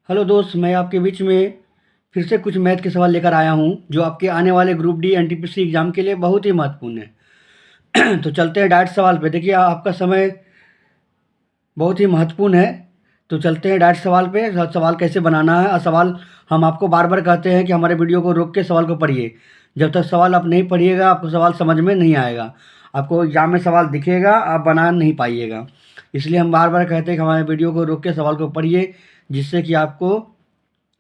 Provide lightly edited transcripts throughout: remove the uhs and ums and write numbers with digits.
Hello दोस्त, मैं आपके बीच में फिर से कुछ मैथ के सवाल लेकर आया हूँ जो आपके आने वाले ग्रुप डी एनटीपीसी एग्ज़ाम के लिए बहुत ही महत्वपूर्ण है। तो चलते हैं डायरेक्ट सवाल पे। देखिए, आपका समय बहुत ही महत्वपूर्ण है। तो चलते हैं डायरेक्ट सवाल पे। सवाल कैसे बनाना है, और सवाल हम आपको बार बार कहते हैं कि हमारे वीडियो को रोक के सवाल को पढ़िए। जब तक सवाल आप नहीं पढ़िएगा आपको सवाल समझ में नहीं आएगा। आपको एग्जाम में सवाल दिखेगा, आप बना नहीं पाइएगा। इसलिए हम बार बार कहते हैं कि हमारे वीडियो को रोक के सवाल को पढ़िए, जिससे कि आपको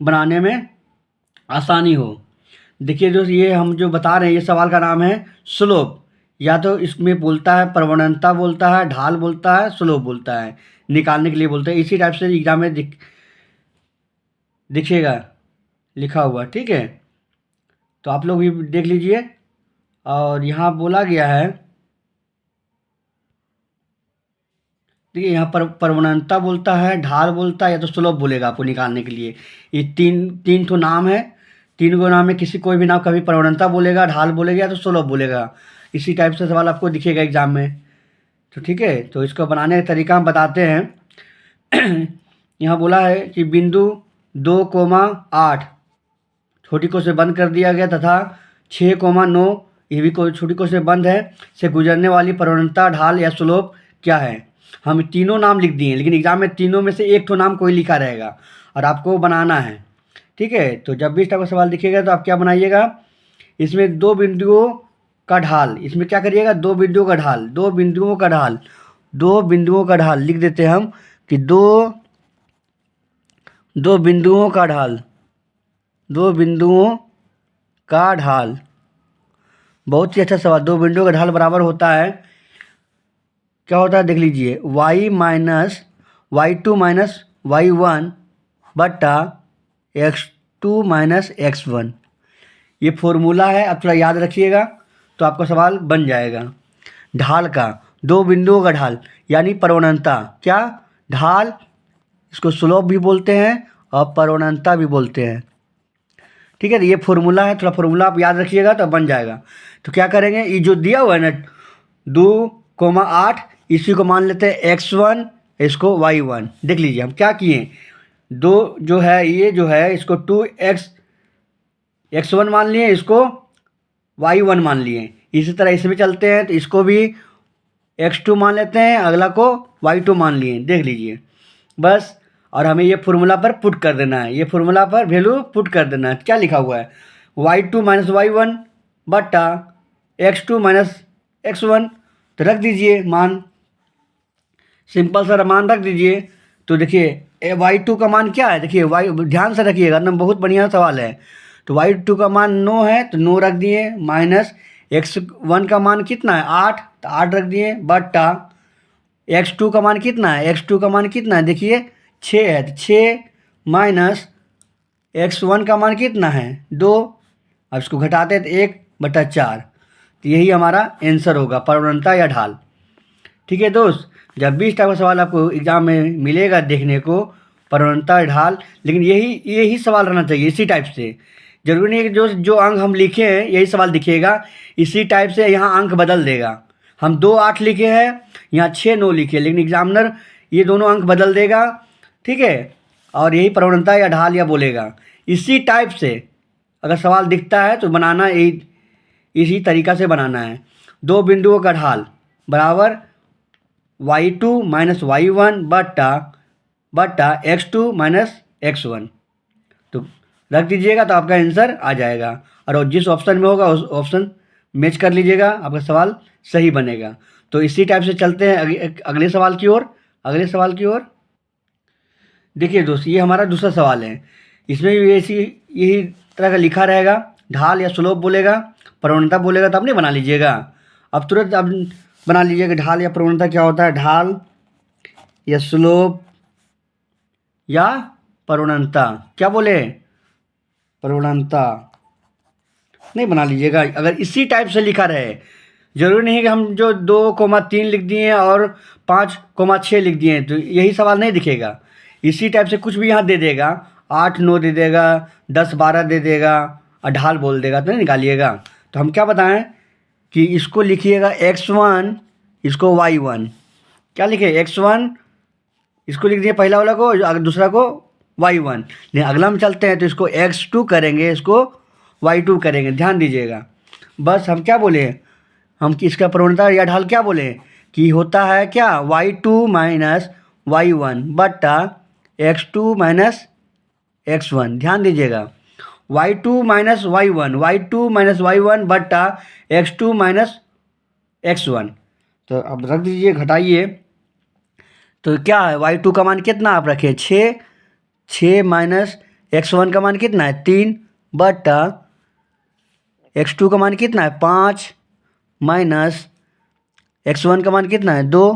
बनाने में आसानी हो। देखिए दोस्त, ये हम जो बता रहे हैं ये सवाल का नाम है स्लोप। या तो इसमें बोलता है प्रवणता, बोलता है ढाल, बोलता है स्लोप, बोलता है निकालने के लिए बोलते हैं। इसी टाइप से एग्जाम में दिखेगा लिखा हुआ, ठीक है। तो आप लोग भी देख लीजिए। और यहाँ बोला गया है, देखिए यहाँ पर प्रवणता बोलता है, ढाल बोलता है, या तो स्लोप बोलेगा आपको निकालने के लिए। ये तीन तीन ठो नाम है। तीन गो नाम में किसी कोई भी नाम कभी प्रवणता बोलेगा, ढाल बोलेगा, या तो स्लोप बोलेगा। इसी टाइप से सवाल आपको दिखेगा एग्जाम में। तो ठीक है, तो इसको बनाने का तरीका हम बताते हैं। यहाँ बोला है कि बिंदु 2,8 छोटी को से बंद कर दिया गया तथा 6,9 ये भी कोई छोटी को से बंद है से गुजरने वाली प्रवणता, ढाल या स्लोप क्या है। हम तीनों नाम लिख दिए, लेकिन एग्जाम में तीनों में से एक ठो नाम कोई लिखा रहेगा और आपको बनाना है, ठीक है। तो जब भी इस टाइप का सवाल दिखेगा तो आप क्या बनाइएगा, इसमें दो बिंदुओं का ढाल, इसमें क्या करिएगा, दो बिंदुओं का ढाल, दो बिंदुओं का ढाल, दो बिंदुओं का ढाल लिख देते हैं हम कि दो बिंदुओं का ढाल, दो बिंदुओं का ढाल। बहुत ही अच्छा सवाल। दो बिंदुओं का ढाल बराबर होता है, क्या होता है देख लीजिए, y-y2 माइनस y1 बट्टा x2 माइनस x1। ये फॉर्मूला है, आप थोड़ा याद रखिएगा तो आपका सवाल बन जाएगा। ढाल का, दो बिंदुओं का ढाल यानी प्रवणता, क्या ढाल, इसको स्लोप भी बोलते हैं और प्रवणता भी बोलते हैं, ठीक है। तो ये फॉर्मूला है, थोड़ा फॉर्मूला आप याद रखिएगा तो बन जाएगा। तो क्या करेंगे, ये जो दिया हुआ है ना 2,8, इसी को मान लेते हैं x1, इसको y1। देख लीजिए हम क्या किए, दो जो है ये जो है इसको 2x1 मान लिए, इसको y1 मान लिए। इसी तरह इसमें चलते हैं तो इसको भी x2 मान लेते हैं, अगला को y2 मान लिए। देख लीजिए बस। और हमें ये फॉर्मूला पर पुट कर देना है, ये फॉर्मूला पर वैल्यू पुट कर देना है। क्या लिखा हुआ है, y2 माइनस y1 बट्टा x2 माइनस x1। तो रख दीजिए मान, सिंपल सा मान रख दीजिए। तो देखिए y2 का मान क्या है, देखिए y, ध्यान से रखिएगा ना, बहुत बढ़िया सवाल है। तो y2 का मान 9 है तो 9 रख दिए, माइनस x1 का मान कितना है 8, तो 8 रख दिए, बट्टा x2 का मान कितना है, x2 का मान कितना है देखिए 6 है, तो 6 माइनस x1 का मान कितना है 2। अब इसको घटाते हैं तो 1/4। तो यही हमारा आंसर होगा, प्रवणता या ढाल, ठीक है दोस्त। जब भी इस टाइप का सवाल आपको एग्जाम में मिलेगा देखने को, प्रवणता ढाल, लेकिन यही यही सवाल रहना चाहिए इसी टाइप से। जरूरी नहीं है कि जो जो अंक हम लिखे हैं यही सवाल दिखेगा, इसी टाइप से यहाँ अंक बदल देगा। हम 2,8 लिखे हैं, यहाँ 6,9 लिखे, लेकिन एग्जामिनर ये दोनों अंक बदल देगा, ठीक है। और यही प्रवणता या ढाल या बोलेगा। इसी टाइप से अगर सवाल दिखता है तो बनाना यही, इसी तरीका से बनाना है। दो बिंदुओं का ढाल बराबर y2 माइनस y1 बट्टा x2 माइनस x1। तो रख दीजिएगा तो आपका आंसर आ जाएगा, और जिस ऑप्शन में होगा उस ऑप्शन मैच कर लीजिएगा, आपका सवाल सही बनेगा। तो इसी टाइप से चलते हैं अगले सवाल की ओर। अगले सवाल की ओर देखिए दोस्त, ये हमारा दूसरा सवाल है। इसमें भी ऐसी यही तरह का लिखा रहेगा, ढाल या स्लोप बोलेगा, प्रवणता बोलेगा, तो आप नहीं बना लीजिएगा। अब तुरंत आप बना लीजिएगा ढाल या प्रवणता क्या होता है, ढाल या स्लोप या प्रवणता, क्या बोले, प्रवणता नहीं बना लीजिएगा। अगर इसी टाइप से लिखा रहे, जरूरी नहीं है कि हम जो 2,3 लिख दिए और 5,6 लिख दिए तो यही सवाल नहीं दिखेगा। इसी टाइप से कुछ भी यहाँ दे देगा, 8-9 दे देगा, 10-12 दे देगा और ढाल बोल देगा, तो नहीं निकालिएगा। तो हम क्या बताएं कि इसको लिखिएगा x1, इसको y1। क्या लिखे x1, इसको लिख दिए पहला वाला को, अगर दूसरा को y1। लेकिन अगला में चलते हैं तो इसको x2 करेंगे, इसको y2 करेंगे। ध्यान दीजिएगा, बस हम क्या बोले, हम इसका प्रवणता या ढाल क्या बोले कि होता है क्या, y2 माइनस y1 बटा x2 माइनस x1। ध्यान दीजिएगा, y2 माइनस y1 बटा x2 माइनस x1। तो अब रख दीजिए, घटाइए, तो क्या है, y2 का मान कितना आप रखें 6 माइनस x1 का मान कितना है 3 बटा x2 का मान कितना है 5 माइनस x1 का मान कितना है 2,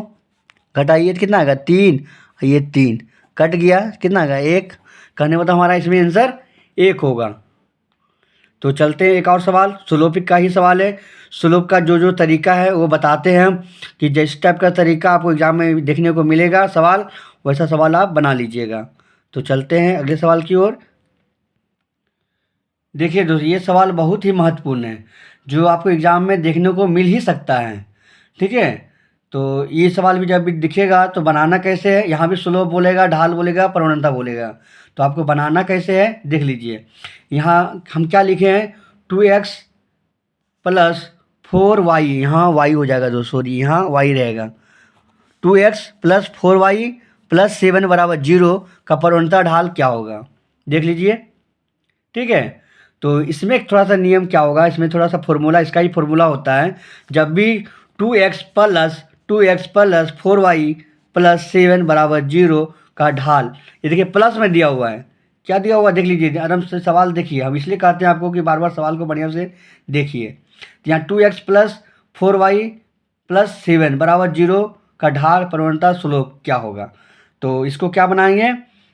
घटाइए तो कितना आएगा 3, ये 3 कट गया, कितना आएगा 1। कहने मतलब हमारा इसमें आंसर 1 होगा। तो चलते हैं एक और सवाल, सुलोपिक का ही सवाल है। सुलोप का जो तरीका है वो बताते हैं हम कि जिस टाइप का तरीका आपको एग्जाम में देखने को मिलेगा सवाल, वैसा सवाल आप बना लीजिएगा। तो चलते हैं अगले सवाल की ओर। देखिए दोस्तों, ये सवाल बहुत ही महत्वपूर्ण है, जो आपको एग्ज़ाम में देखने को मिल ही सकता है, ठीक है। तो ये सवाल भी जब भी दिखेगा तो बनाना कैसे है, यहाँ भी स्लोप बोलेगा, ढाल बोलेगा, प्रवणता बोलेगा, तो आपको बनाना कैसे है देख लीजिए। यहाँ हम क्या लिखे हैं 2x प्लस 4y, यहाँ y हो जाएगा दोस्तों, सॉरी यहाँ y रहेगा। 2x प्लस 4y प्लस 7 बराबर 0 का प्रवणता ढाल क्या होगा देख लीजिए, ठीक है। तो इसमें थोड़ा सा नियम क्या होगा, इसमें थोड़ा सा फॉर्मूला, इसका ही फॉर्मूला होता है, जब भी 2x प्लस 4y प्लस 7 बराबर 0 का ढाल, ये देखिए प्लस में दिया हुआ है, क्या दिया हुआ देख लीजिए, आराम से सवाल देखिए। हम इसलिए कहते हैं आपको कि बार बार सवाल को बढ़िया से देखिए। तो यहाँ 2x प्लस 4y प्लस 7 बराबर 0 का ढाल प्रवणता स्लोप क्या होगा। तो इसको क्या बनाएंगे,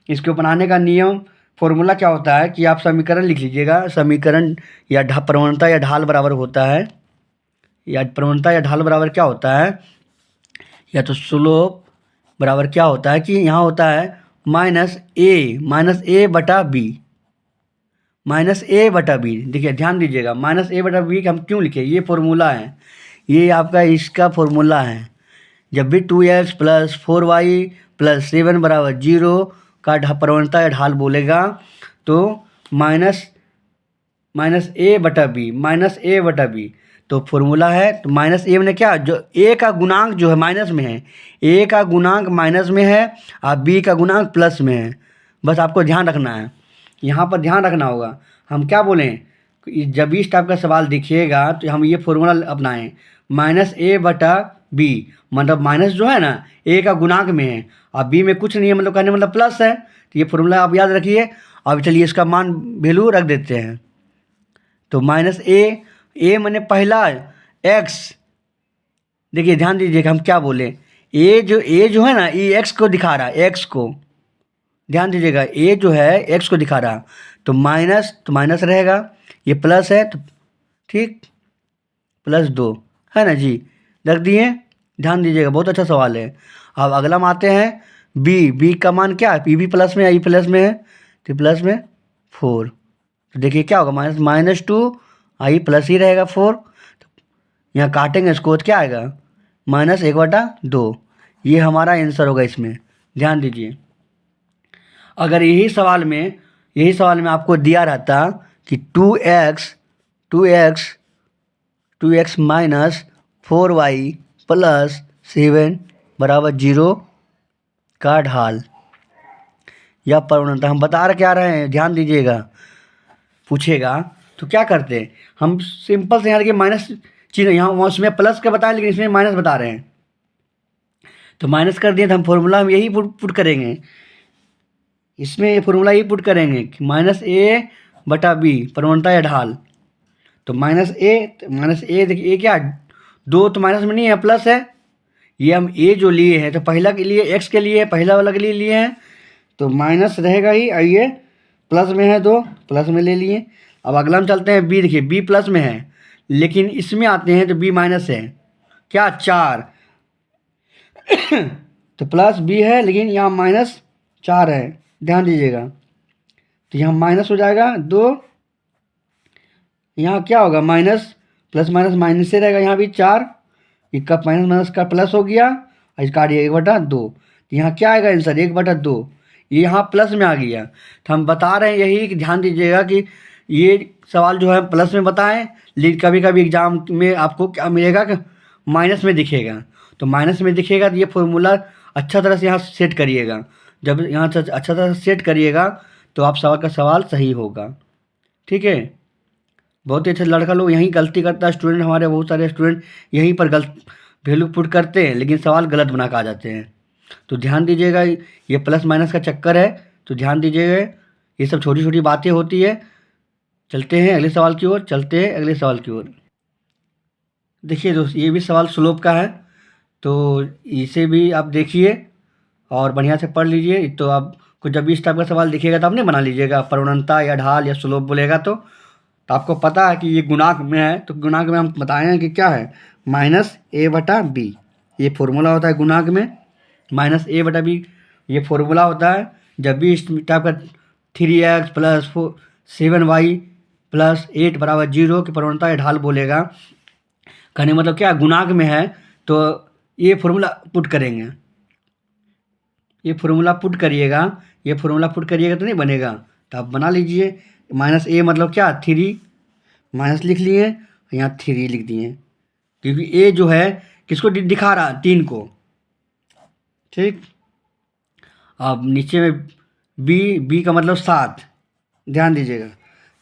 इसको बनाने का नियम फॉर्मूला क्या होता है कि आप समीकरण लिख लीजिएगा। समीकरण या प्रवणता या ढाल बराबर होता है, या प्रवणता या ढाल बराबर क्या होता है, या तो स्लोप बराबर क्या होता है कि यहाँ होता है माइनस ए बटा बी, माइनस ए बटा बी। देखिए ध्यान दीजिएगा, माइनस ए बटा बी हम क्यों लिखे, ये फॉर्मूला है, ये आपका इसका फॉर्मूला है। जब भी 2x प्लस 4y प्लस 7 बराबर 0 का प्रवणता या ढाल बोलेगा तो माइनस ए बटा बी, तो फॉर्मूला है। तो माइनस ए में क्या, जो ए का गुणांक जो है माइनस में है, ए का गुणांक माइनस में है और बी का गुणांक प्लस में है। बस आपको ध्यान रखना है, यहाँ पर ध्यान रखना होगा। हम क्या बोलें, जब इस टाइप का सवाल दिखिएगा तो हम ये फॉर्मूला अपनाएं, माइनस ए बटा बी, मतलब माइनस जो है ना ए का गुणांक में है और बी में कुछ नहीं है, मतलब कहने मतलब प्लस है। तो ये फॉर्मूला आप याद रखिए। अब चलिए इसका मान वैल्यू रख देते हैं। तो माइनस ए मैंने पहला एक्स, देखिए ध्यान दीजिएगा हम क्या बोले, ए जो है ना ये एक्स को दिखा रहा है, एक्स को ध्यान दीजिएगा, ए जो है एक्स को दिखा रहा, तो माइनस रहेगा, ये प्लस है तो ठीक, प्लस 2 है ना जी, रख दिए। ध्यान दीजिएगा, बहुत अच्छा सवाल है। अब अगला में आते हैं बी का मान क्या है, पी भी प्लस में, आई प्लस में है, तो प्लस में 4, तो देखिए क्या होगा -2, आई प्लस ही रहेगा 4, तो यहाँ काटेंगे इसको तो क्या आएगा -1/2, ये हमारा आंसर होगा इसमें। ध्यान दीजिए, अगर यही सवाल में आपको दिया रहता कि 2x माइनस 4y प्लस 7 बराबर 0 का ढाल या प्रवणता, हम बता क्या रहे हैं, ध्यान दीजिएगा, पूछेगा तो क्या करते हैं हम, सिंपल से यहाँ देखिए माइनस चिन्ह, यहाँ उसमें प्लस का बताएं लेकिन इसमें माइनस बता रहे हैं, तो माइनस कर दिए तो हम फॉर्मूला हम यही पुट करेंगे, इसमें ये फॉर्मूला यही पुट करेंगे कि माइनस ए बटा बी प्रवणता या ढाल। तो माइनस ए देखिए, ए क्या 2 तो माइनस में नहीं है, प्लस है, ये हम ए जो लिए हैं तो पहला के लिए एक्स के लिए पहला वाला के लिए हैं तो माइनस रहेगा ही, आइए प्लस में है तो प्लस में ले लिए। अब अगला में चलते हैं बी, देखिए बी प्लस में है लेकिन इसमें आते हैं तो बी माइनस है, क्या 4 तो प्लस बी है लेकिन यहाँ -4 है, ध्यान दीजिएगा, तो यहाँ माइनस हो जाएगा 2, यहाँ क्या होगा माइनस प्लस माइनस से रहेगा, यहाँ भी 4, इसका माइनस का प्लस हो गया, इसका 1/2, तो यहाँ क्या आएगा आंसर 1/2, ये यहाँ प्लस में आ गया। तो हम बता रहे हैं यही कि ध्यान दीजिएगा कि ये सवाल जो है प्लस में बताएं, लेकिन कभी कभी एग्जाम में आपको क्या मिलेगा कि माइनस में दिखेगा। तो माइनस में दिखेगा तो ये फॉर्मूला अच्छा तरह से यहाँ सेट करिएगा। जब यहाँ से अच्छा तरह से सेट करिएगा तो आप सवाल का सवाल सही होगा। ठीक है, बहुत ही अच्छे लड़का लोग यहीं गलती करता है, स्टूडेंट हमारे बहुत सारे स्टूडेंट यहीं पर गलत वैल्यू पुट करते हैं, लेकिन सवाल गलत बना के आ जाते हैं। तो ध्यान दीजिएगा, ये प्लस माइनस का चक्कर है, तो ध्यान दीजिएगा, ये सब छोटी छोटी बातें होती है। चलते हैं अगले सवाल की ओर, चलते हैं अगले सवाल की ओर। देखिए दोस्त, ये भी सवाल स्लोप का है, तो इसे भी आप देखिए और बढ़िया से पढ़ लीजिए। तो आपको जब भी इस टाइप का सवाल दिखेगा तो आपने बना लीजिएगा, प्रवणता या ढाल या स्लोप बोलेगा तो आपको पता है कि ये गुणांक में है। तो गुणांक में हम बताए हैं कि क्या है, -a/b, ये फॉर्मूला होता है गुणांक में। -a/b ये फॉर्मूला होता है। जब भी इस टाइप का 3x + 7y + 8 = 0 की प्रवणता या ढाल बोलेगा, कहने मतलब क्या, गुणांक में है तो ये फॉर्मूला पुट करेंगे। ये फॉर्मूला पुट करिएगा, ये फॉर्मूला पुट करिएगा तो नहीं बनेगा, तो आप बना लीजिए। -a मतलब क्या, 3 माइनस लिख लिए, यहाँ 3 लिख दिए, क्योंकि a जो है किसको दिखा रहा, 3 को। ठीक, अब नीचे में b का मतलब 7, ध्यान दीजिएगा।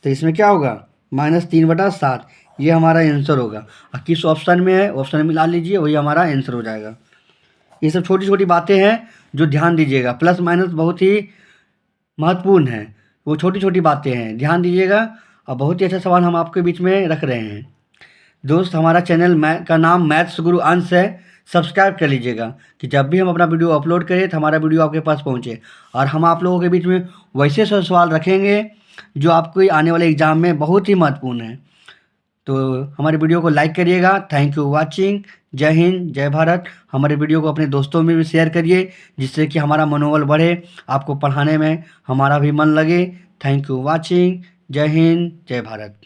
तो इसमें क्या होगा, -3/7, ये हमारा आंसर होगा। और किस ऑप्शन में है, ऑप्शन में मिला लीजिए, वही हमारा आंसर हो जाएगा। ये सब छोटी छोटी बातें हैं जो ध्यान दीजिएगा, प्लस माइनस बहुत ही महत्वपूर्ण है, वो छोटी छोटी बातें हैं, ध्यान दीजिएगा। और बहुत ही अच्छा सवाल हम आपके बीच में रख रहे हैं। दोस्त, हमारा चैनल का नाम मैथ्स गुरु अंश है, सब्सक्राइब कर लीजिएगा कि जब भी हम अपना वीडियो अपलोड करें तो हमारा वीडियो आपके पास पहुंचे। और हम आप लोगों के बीच में वैसे सवाल रखेंगे जो आपको आने वाले एग्ज़ाम में बहुत ही महत्वपूर्ण है। तो हमारे वीडियो को लाइक करिएगा। Thank you watching. जय हिंद, जय भारत। हमारे वीडियो को अपने दोस्तों में भी शेयर करिए, जिससे कि हमारा मनोबल बढ़े, आपको पढ़ाने में हमारा भी मन लगे। Thank you watching. जय हिंद, जय भारत।